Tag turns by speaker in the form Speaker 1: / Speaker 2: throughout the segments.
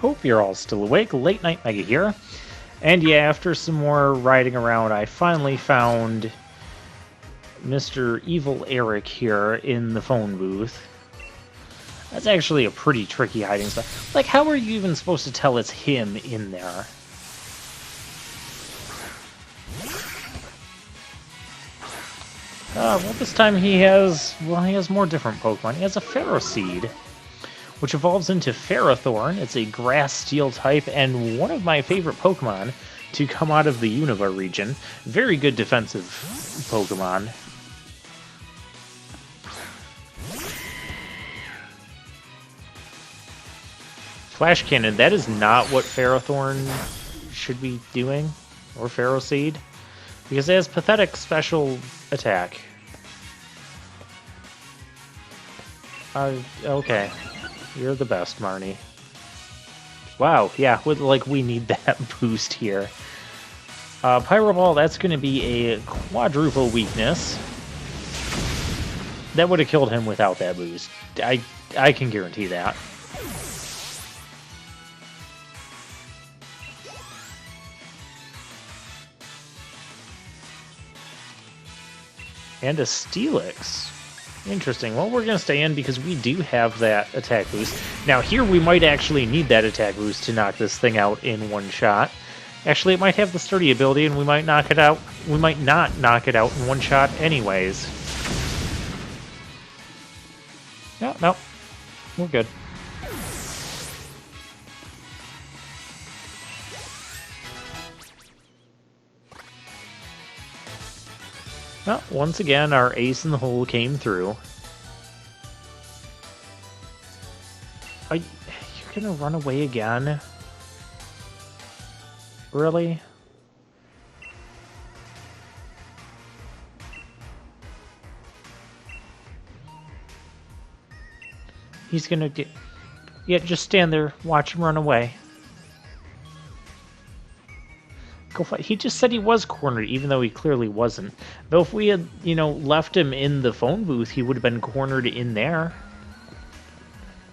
Speaker 1: Hope you're all still awake. Late Night Mega here. And yeah, after some more riding around, I finally found Mr. Evil Eric here in the phone booth. That's actually a pretty tricky hiding spot. Like, how are you even supposed to tell it's him in there? Well, this time he has more different Pokemon. He has a Ferroseed, which evolves into Ferrothorn. It's a grass steel type, and one of my favorite Pokemon to come out of the Unova region. Very good defensive Pokemon. Flash Cannon, that is not what Ferrothorn should be doing, or Ferroseed, because it has pathetic special attack. Okay. You're the best, Marnie. Wow, yeah, we need that boost here. Pyro Ball, that's going to be a quadruple weakness. That would have killed him without that boost. I can guarantee that. And a Steelix. Interesting. Well, we're going to stay in because we do have that attack boost. Now, here we might actually need that attack boost to knock this thing out in one shot. Actually, it might have the sturdy ability, and we might knock it out. We might not knock it out in one shot anyways. No. We're good. Well, once again, our ace in the hole came through. You're gonna run away again? Really? He's gonna get... Yeah, just stand there, watch him run away. Go fight. He just said he was cornered, even though he clearly wasn't. Though if we had, left him in the phone booth, he would have been cornered in there.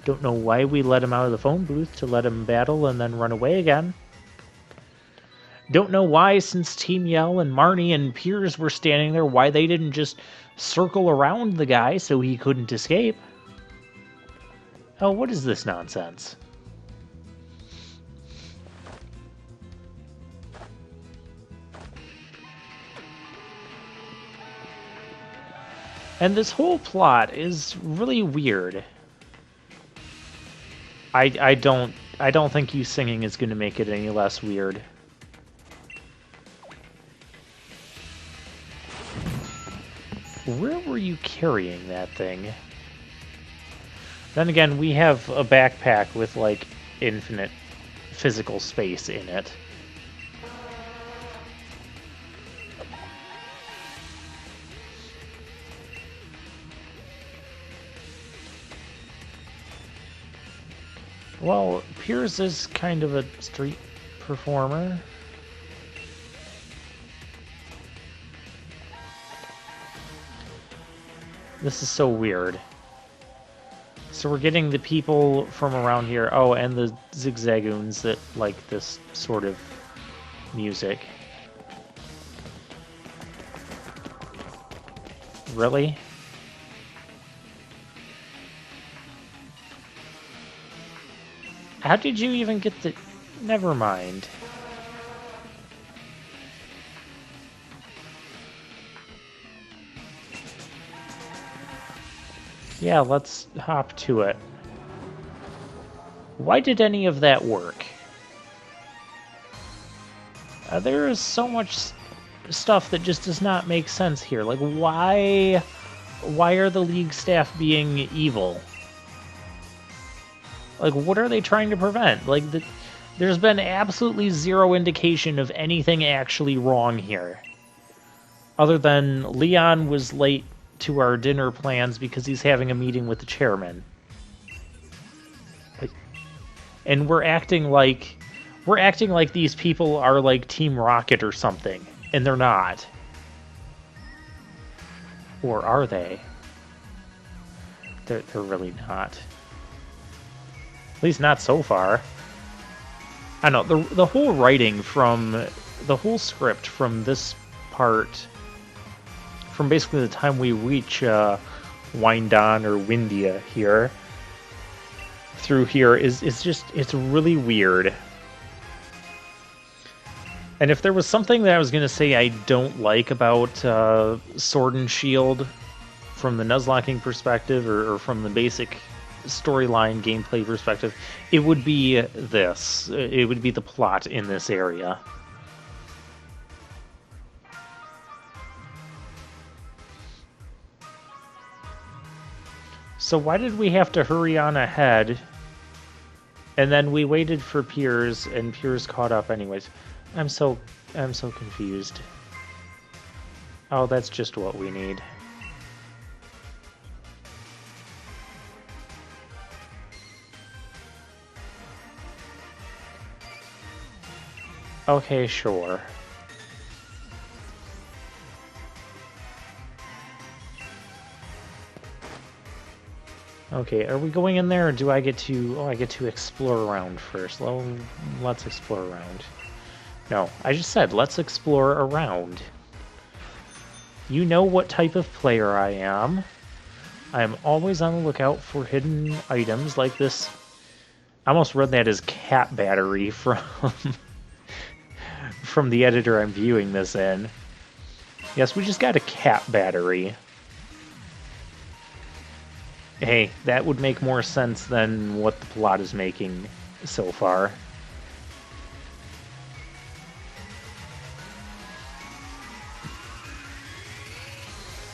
Speaker 1: Don't know why we let him out of the phone booth to let him battle and then run away again. Don't know why, since Team Yell and Marnie and Piers were standing there, why they didn't just circle around the guy so he couldn't escape. Oh, what is this nonsense? And this whole plot is really weird. I don't think you singing is going to make it any less weird. Where were you carrying that thing? Then again, we have a backpack with, like, infinite physical space in it. Well, Piers is kind of a street performer. This is so weird. So we're getting the people from around here. Oh, and the Zigzagoons that like this sort of music. Really? How did you even get the... Never mind. Yeah, let's hop to it. Why did any of that work? There is so much stuff that just does not make sense here. Like, why are the League staff being evil? Like, what are they trying to prevent? Like, there's been absolutely zero indication of anything actually wrong here. Other than Leon was late to our dinner plans because he's having a meeting with the chairman. And we're acting like these people are like Team Rocket or something, and they're not. Or are they? They're really not. At least not so far. I don't know, the whole writing from the whole script from this part, from basically the time we reach Windon or Windia here, through here is just, it's really weird. And if there was something that I was going to say I don't like about Sword and Shield from the Nuzlocking perspective, or from the basic storyline gameplay perspective, it would be this. It would be the plot in this area. So why did we have to hurry on ahead? And then we waited for Piers, and Piers caught up anyways. I'm so confused. Oh, that's just what we need. Okay, sure. Okay, are we going in there, or do I get to... Oh, I get to explore around first. Well, let's explore around. No, I just said, let's explore around. You know what type of player I am. I am always on the lookout for hidden items like this. I almost read that as cat battery from... from the editor I'm viewing this in. Yes, we just got a cat battery. Hey, that would make more sense than what the plot is making so far.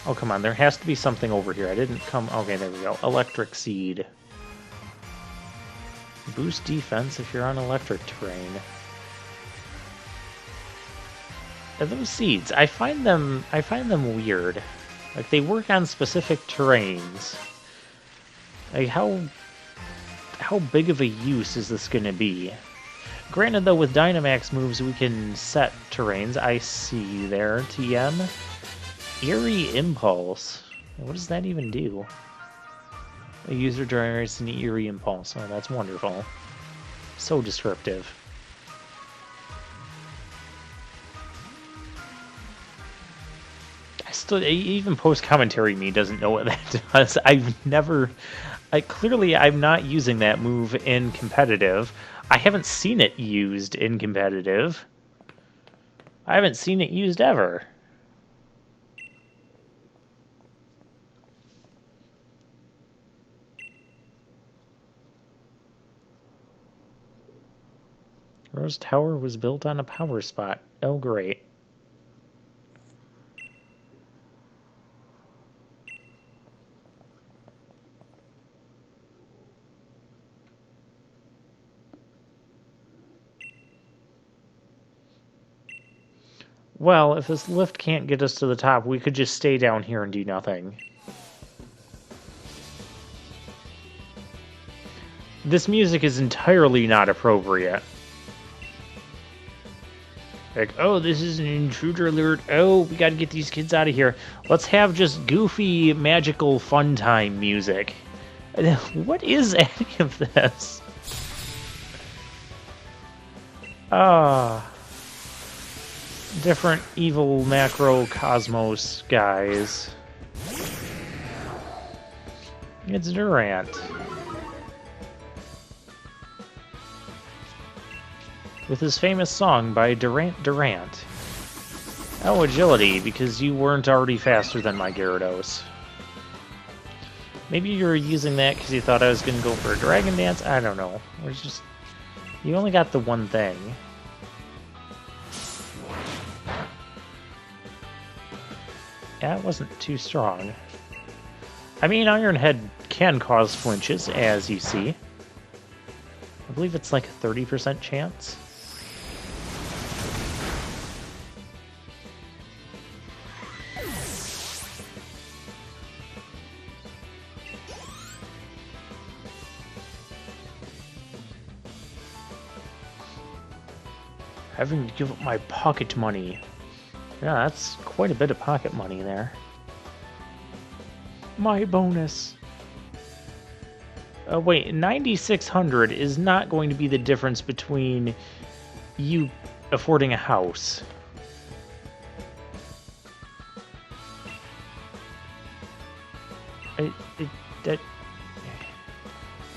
Speaker 1: Oh, come on, there has to be something over here. I didn't come... Okay, there we go. Electric Seed. Boost defense if you're on electric terrain. And those seeds, I find them weird. Like, they work on specific terrains. Like, how big of a use is this going to be? Granted, though, with Dynamax moves, we can set terrains. I see you there, TM. Eerie Impulse. What does that even do? A user generates an Eerie Impulse. Oh, that's wonderful. So descriptive. Even post-commentary me doesn't know what that does. Clearly I'm not using that move in competitive. I haven't seen it used in competitive. I haven't seen it used ever. Rose Tower was built on a power spot. Oh, great. Well, if this lift can't get us to the top, we could just stay down here and do nothing. This music is entirely not appropriate. Like, oh, this is an intruder alert. Oh, we gotta get these kids out of here. Let's have just goofy, magical, fun time music. What is any of this? Different evil macrocosmos guys. It's Durant. With his famous song by Durant Durant. Oh, agility, because you weren't already faster than my Gyarados. Maybe you were using that because you thought I was going to go for a Dragon Dance? I don't know. It's just... You only got the one thing. Yeah, it wasn't too strong. I mean, Iron Head can cause flinches, as you see. I believe it's like a 30% chance. Having to give up my pocket money. Yeah, that's quite a bit of pocket money there. My bonus. wait, 9,600 is not going to be the difference between you affording a house.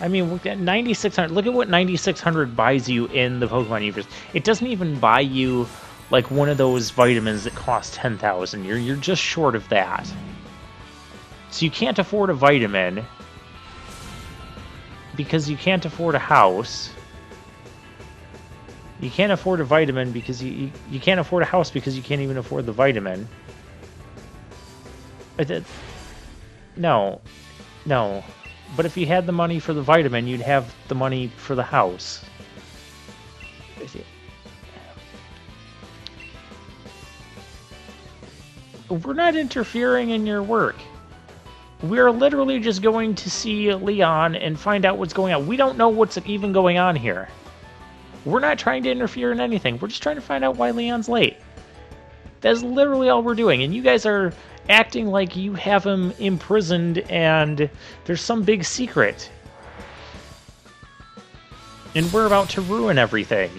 Speaker 1: I mean, look at 9,600. Look at what 9,600 buys you in the Pokemon universe. It doesn't even buy you like one of those vitamins that cost 10,000. You're just short of that. So you can't afford a vitamin because you can't afford a house. You can't afford a vitamin because you can't afford a house because you can't even afford the vitamin. No. But if you had the money for the vitamin, you'd have the money for the house. We're not interfering in your work. We're literally just going to see Leon and find out what's going on. We don't know what's even going on here. We're not trying to interfere in anything. We're just trying to find out why Leon's late. That's literally all we're doing. And you guys are acting like you have him imprisoned and there's some big secret. And we're about to ruin everything.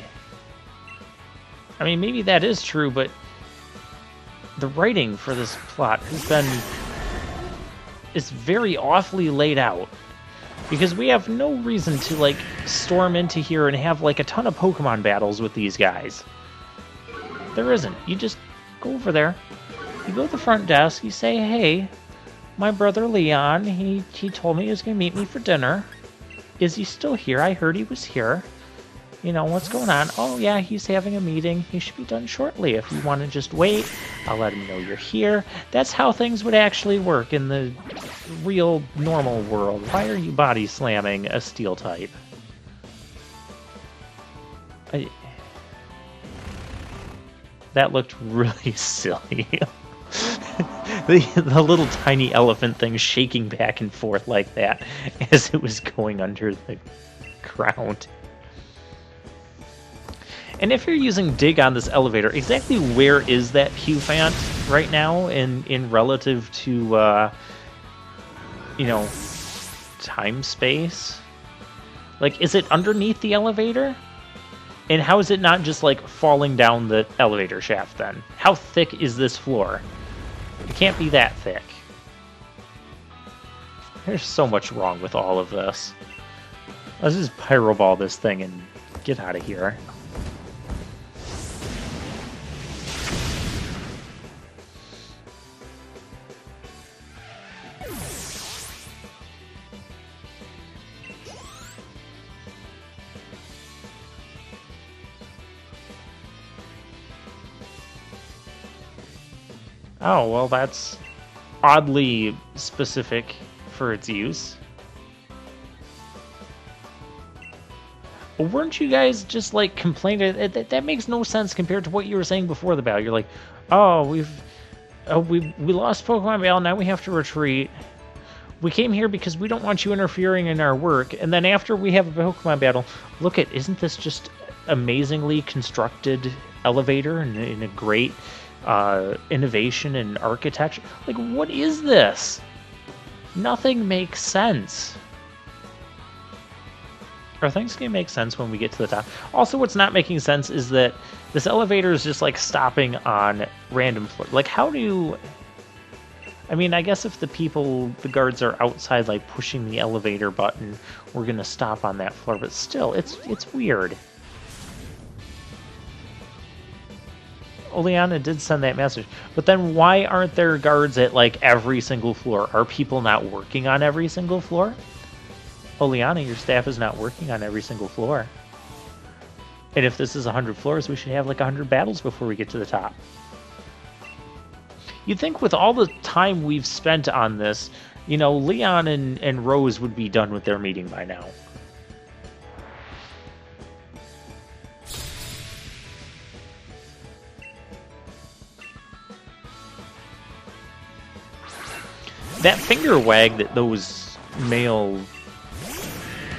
Speaker 1: I mean, maybe that is true, but the writing for this plot has been... is very awfully laid out. Because we have no reason to, like, storm into here and have, like, a ton of Pokemon battles with these guys. There isn't. You just go over there. You go to the front desk, you say, hey, my brother Leon, he told me he was going to meet me for dinner. Is he still here? I heard he was here. You know, what's going on? Oh, yeah, he's having a meeting. He should be done shortly. If you want to just wait, I'll let him know you're here. That's how things would actually work in the real, normal world. Why are you body slamming a steel type? That looked really silly. The little tiny elephant thing shaking back and forth like that as it was going under the ground. And if you're using dig on this elevator, exactly where is that Q-Fant right now in relative to, you know, time space? Like, is it underneath the elevator? And how is it not just, like, falling down the elevator shaft, then? How thick is this floor? It can't be that thick. There's so much wrong with all of this. Let's just Pyroball this thing and get out of here. Oh, well, that's oddly specific for its use. Weren't you guys just, like, complaining? That makes no sense compared to what you were saying before the battle. You're like, oh, we lost Pokemon battle, now we have to retreat. We came here because we don't want you interfering in our work. And then after we have a Pokemon battle, look at, isn't this just amazingly constructed elevator in a great... innovation and architecture? Like, what is this? Nothing makes sense. Are things gonna make sense when we get to the top? Also, what's not making sense is that this elevator is just, like, stopping on random floors. Like, how do... I mean, I guess if the guards are outside, like, pushing the elevator button, we're gonna stop on that floor, but still, it's weird. Oleana did send that message, but then why aren't there guards at, like, every single floor? Are people not working on every single floor? Oleana, your staff is not working on every single floor. And if this is 100 floors, we should have, like, 100 battles before we get to the top. You'd think with all the time we've spent on this, you know, Leon and Rose would be done with their meeting by now. That finger wag that those male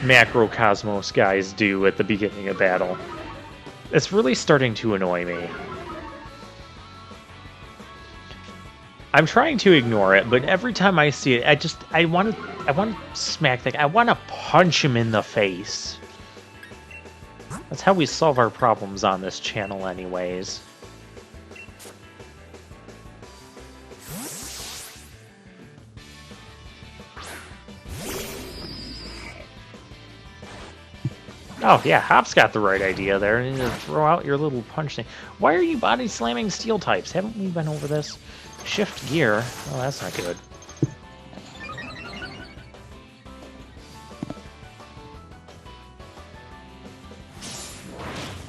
Speaker 1: Macrocosmos guys do at the beginning of battle, it's really starting to annoy me. I'm trying to ignore it, but every time I see it, I want to smack that guy. I want to punch him in the face. That's how we solve our problems on this channel anyways. Oh, yeah, Hop's got the right idea there. You need to throw out your little punch thing. Why are you body slamming steel types? Haven't we been over this? Shift gear. Oh, that's not good.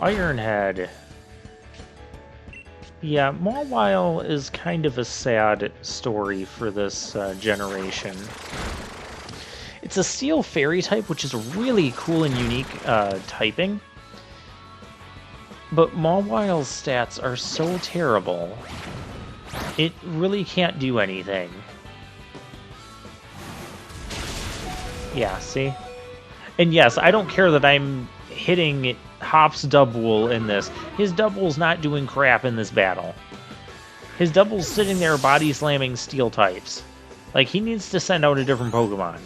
Speaker 1: Ironhead. Yeah, Mawile is kind of a sad story for this generation. It's a steel fairy type, which is really cool and unique typing. But Mawile's stats are so terrible, it really can't do anything. Yeah, see? And yes, I don't care that I'm hitting Hop's double in this. His double's not doing crap in this battle. His double's sitting there body slamming steel types. Like, he needs to send out a different Pokemon.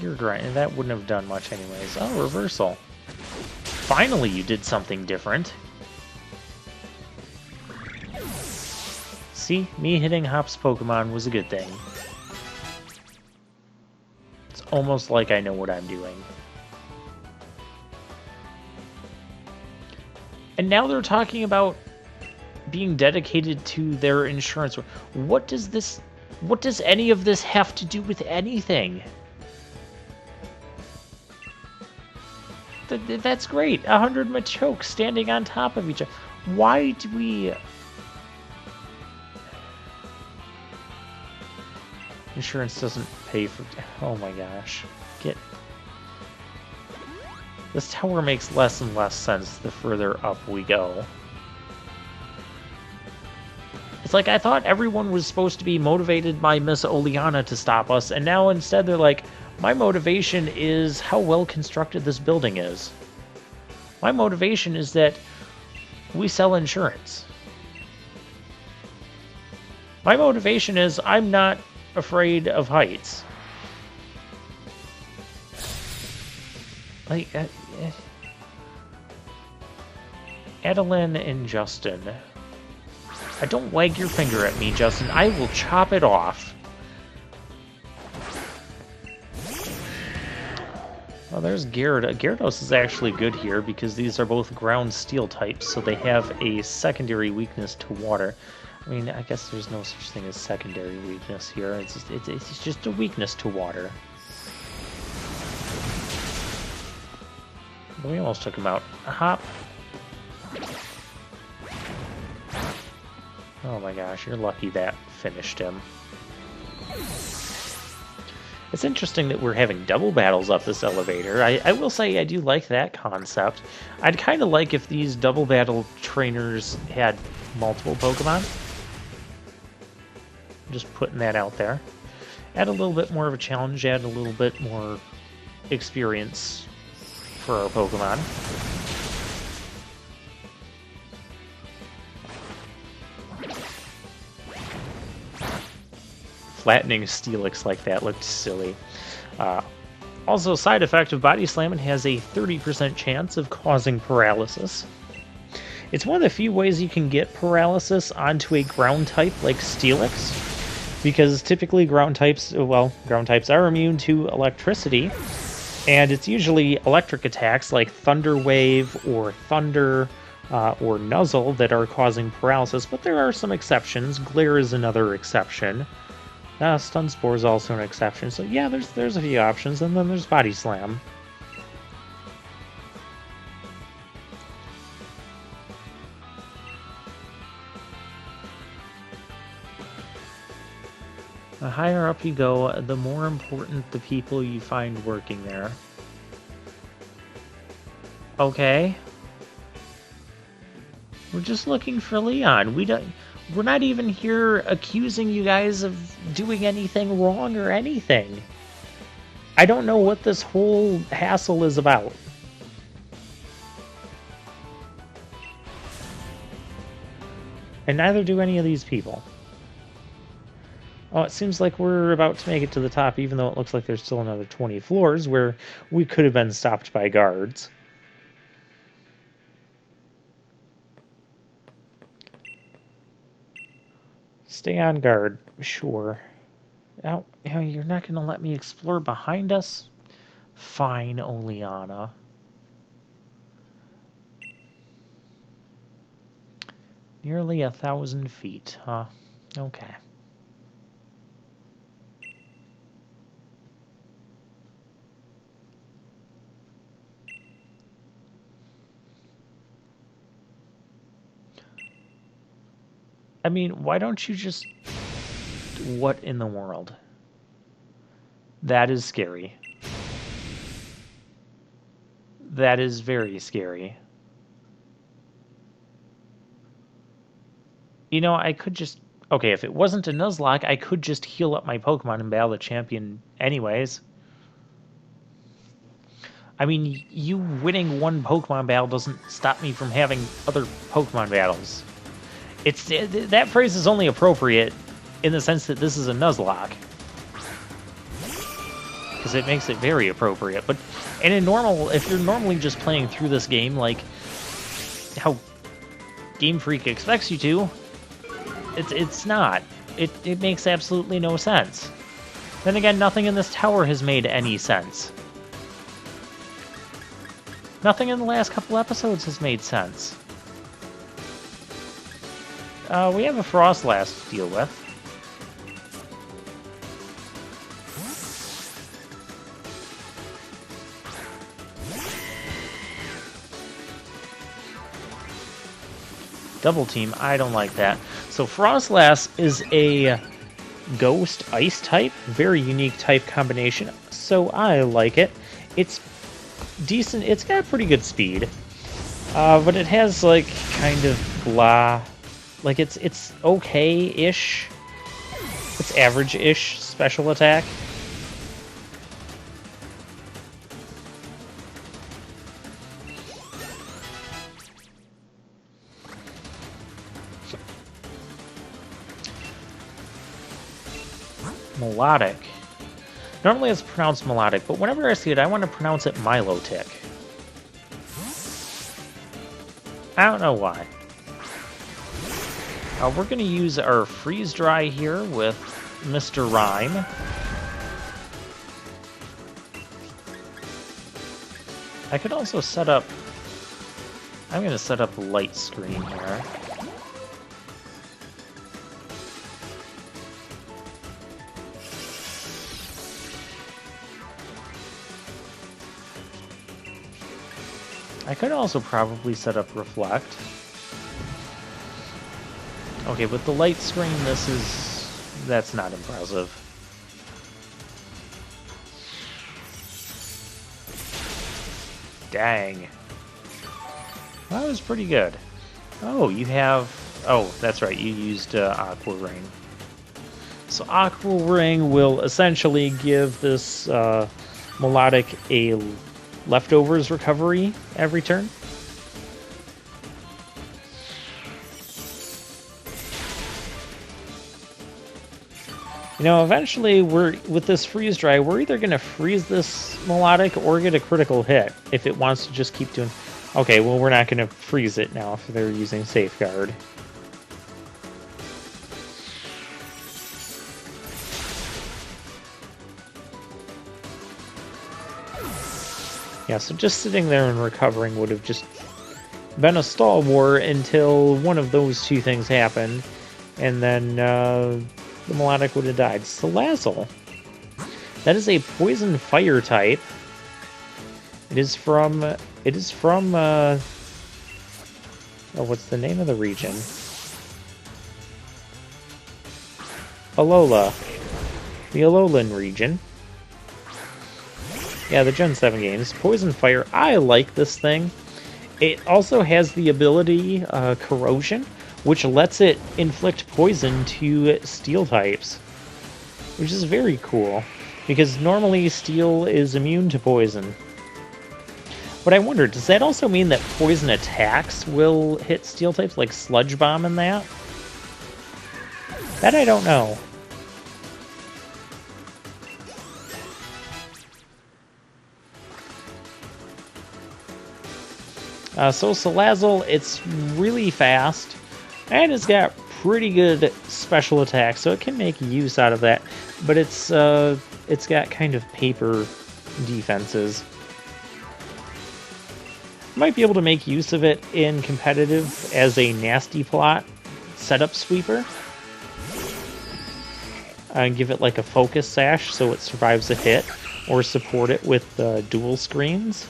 Speaker 1: Gear grind, that wouldn't have done much anyways. Oh, reversal. Finally you did something different. See, me hitting Hop's Pokemon was a good thing. It's almost like I know what I'm doing. And now they're talking about being dedicated to their insurance. What does any of this have to do with anything? That's great. 100 Machoke standing on top of each other. Why do we... Insurance doesn't pay for... Oh my gosh. This tower makes less and less sense the further up we go. It's like I thought everyone was supposed to be motivated by Miss Oleana to stop us, and now instead they're like, my motivation is how well constructed this building is. My motivation is that we sell insurance. My motivation is I'm not afraid of heights. Like, Adeline and Justin. Don't wag your finger at me, Justin. I will chop it off. Well, there's Gyarados. Gyarados is actually good here because these are both ground steel types, so they have a secondary weakness to water. I mean, I guess there's no such thing as secondary weakness here. It's just a weakness to water. We almost took him out. A Hop. Oh my gosh, you're lucky that finished him. It's interesting that we're having double battles up this elevator. I will say I do like that concept. I'd kind of like if these double battle trainers had multiple Pokemon. Just putting that out there. Add a little bit more of a challenge, add a little bit more experience for our Pokemon. Flattening Steelix like that looked silly. Also, side effect of Body Slamming has a 30% chance of causing paralysis. It's one of the few ways you can get paralysis onto a ground type like Steelix, because typically ground types are immune to electricity, and it's usually electric attacks like Thunder Wave or Thunder or Nuzzle that are causing paralysis, but there are some exceptions. Glare is another exception. Stun Spore is also an exception. So yeah, there's a few options, and then there's Body Slam. The higher up you go, the more important the people you find working there. Okay. We're just looking for Leon. We're not even here accusing you guys of doing anything wrong or anything. I don't know what this whole hassle is about. And neither do any of these people. Oh, it seems like we're about to make it to the top, even though it looks like there's still another 20 floors where we could have been stopped by guards. Stay on guard, sure. Now, you're not going to let me explore behind us? Fine, Oleana. Nearly 1,000 feet, huh? Okay. I mean, why don't you just... What in the world? That is scary. That is very scary. You know, I could just... Okay, if it wasn't a Nuzlocke, I could just heal up my Pokemon and battle the champion anyways. I mean, you winning one Pokemon battle doesn't stop me from having other Pokemon battles. That phrase is only appropriate in the sense that this is a Nuzlocke. Because it makes it very appropriate. But in normal, if you're normally just playing through this game like how Game Freak expects you to, it's not. It makes absolutely no sense. Then again, nothing in this tower has made any sense. Nothing in the last couple episodes has made sense. We have a Frostlass to deal with. Double team, I don't like that. So Frostlass is a ghost ice type, very unique type combination, so I like it. It's decent, it's got pretty good speed, but it has like kind of blah, like it's okay-ish, it's average-ish special attack. Melodic. Normally it's pronounced melodic, but whenever I see it, I want to pronounce it Milotic. I don't know why. We're going to use our freeze dry here with Mr. Rhyme. I could also set up... I'm going to set up a light screen here. I could also probably set up reflect. Okay, with the light screen, that's not impressive. Dang. Well, that was pretty good. Oh, you have... Oh, that's right, you used Aqua Ring. So Aqua Ring will essentially give this Melodic a leftovers recovery every turn. You know, eventually, with this freeze dry, we're either going to freeze this Melodic or get a critical hit if it wants to just keep doing... Okay, well, we're not going to freeze it now if they're using Safeguard. Yeah, so just sitting there and recovering would have just been a stall war until one of those two things happened, and then the Melodic would have died. Salazzle. That is a poison fire type. It is from oh, what's the name of the region? Alola. The Alolan region. Yeah, the Gen 7 games. Poison Fire, I like this thing. It also has the ability, Corrosion, which lets it inflict poison to steel types, which is very cool. Because normally steel is immune to poison. But I wonder, does that also mean that poison attacks will hit steel types, like Sludge Bomb and that? That I don't know. So Salazzle, it's really fast, and it's got pretty good special attacks, so it can make use out of that. But it's got kind of paper defenses. Might be able to make use of it in competitive as a nasty plot setup sweeper. Give it like a focus sash so it survives a hit, or support it with dual screens.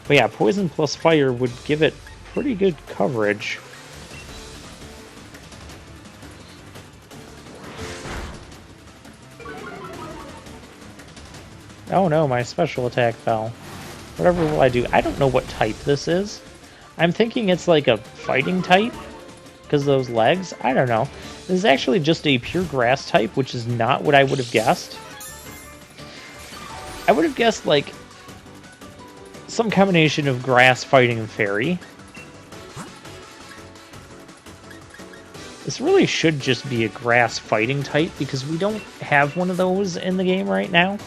Speaker 1: But yeah, poison plus fire would give it pretty good coverage. Oh no, my special attack fell. Whatever will I do? I don't know what type this is. I'm thinking it's like a fighting type, because of those legs. I don't know. This is actually just a pure grass type, which is not what I would have guessed. I would have guessed, like, some combination of grass, fighting, and fairy. This really should just be a grass fighting type, because we don't have one of those in the game right now.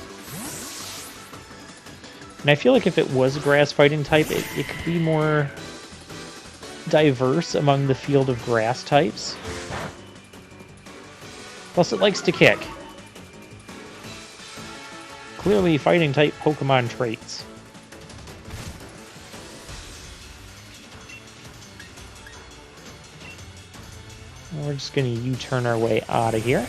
Speaker 1: And I feel like if it was a grass fighting type, it could be more diverse among the field of grass types. Plus, it likes to kick. Clearly fighting type Pokemon traits. We're just going to U-turn our way out of here.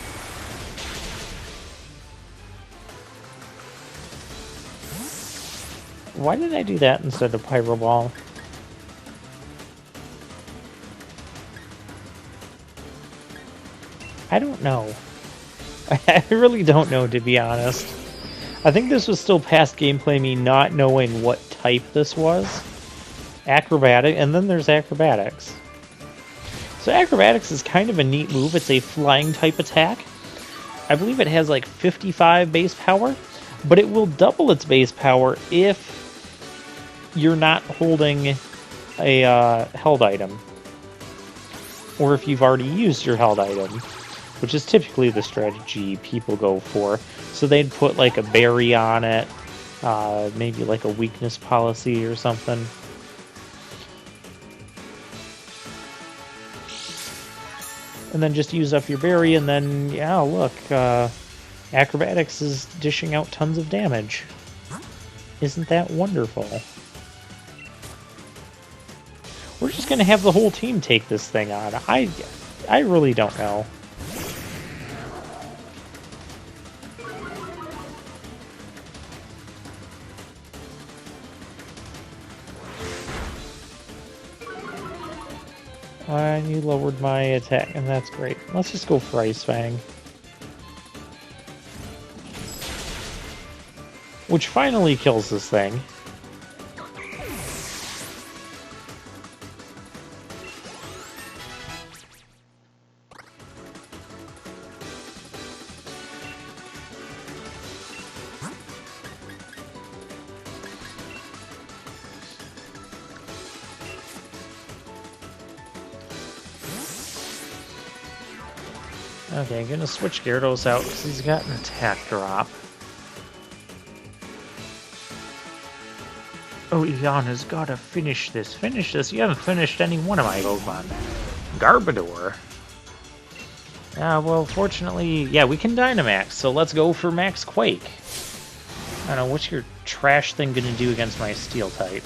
Speaker 1: Why did I do that instead of Pyro Ball? I don't know. I really don't know, to be honest. I think this was still past gameplay me not knowing what type this was. Acrobatic, and then there's Acrobatics. So Acrobatics is kind of a neat move. It's a flying type attack. I believe it has like 55 base power, but it will double its base power if you're not holding a held item. Or if you've already used your held item, which is typically the strategy people go for. So they'd put like a berry on it, maybe like a weakness policy or something. And then just use up your berry, and then, yeah, look, Acrobatics is dishing out tons of damage. Isn't that wonderful? We're just gonna have the whole team take this thing on. I really don't know. And you lowered my attack, and that's great. Let's just go for Ice Fang. Which finally kills this thing. Okay, I'm gonna switch Gyarados out because he's got an attack drop. Oh, Iana's gotta finish this. Finish this? You haven't finished any one of my Pokemon. Garbodor. Well, fortunately, yeah, we can Dynamax, so let's go for Max Quake. I don't know, what's your trash thing gonna do against my Steel type?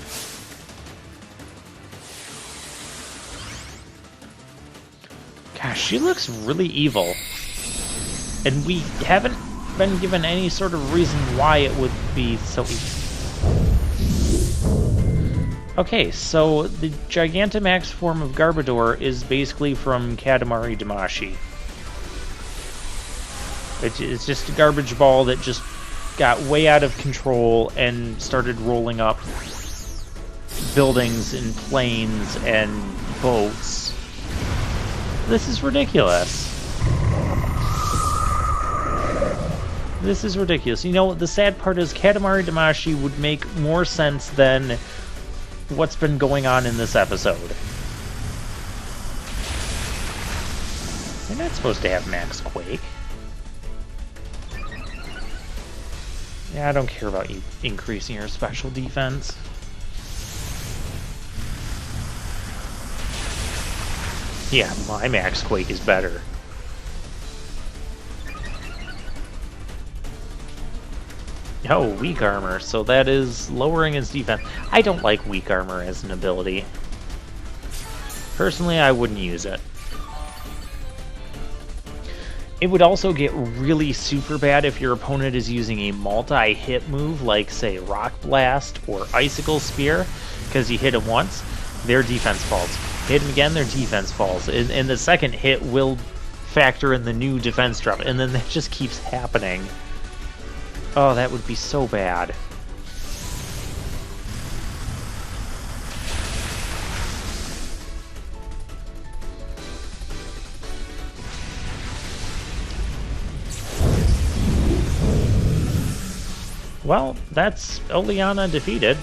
Speaker 1: Gosh, she looks really evil. And we haven't been given any sort of reason why it would be so evil. Okay, so the Gigantamax form of Garbodor is basically from Katamari Damacy. It's just a garbage ball that just got way out of control and started rolling up buildings and planes and boats. This is ridiculous. This is ridiculous. You know, the sad part is Katamari Damacy would make more sense than what's been going on in this episode. You're not supposed to have Max Quake. Yeah, I don't care about you increasing your special defense. Yeah, my Max Quake is better. Oh, weak armor, so that is lowering his defense. I don't like weak armor as an ability. Personally, I wouldn't use it. It would also get really super bad if your opponent is using a multi-hit move like, say, Rock Blast or Icicle Spear, because you hit them once, their defense falls. Hit them again, their defense falls. And the second hit will factor in the new defense drop, and then that just keeps happening. Oh, that would be so bad. Well, that's Oleana defeated.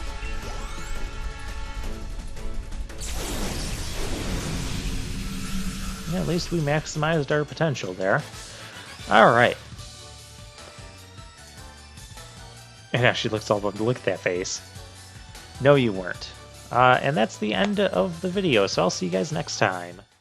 Speaker 1: Yeah, at least we maximized our potential there. Alright. And she looks all bummed. Look at that face. No, you weren't. And that's the end of the video, so I'll see you guys next time.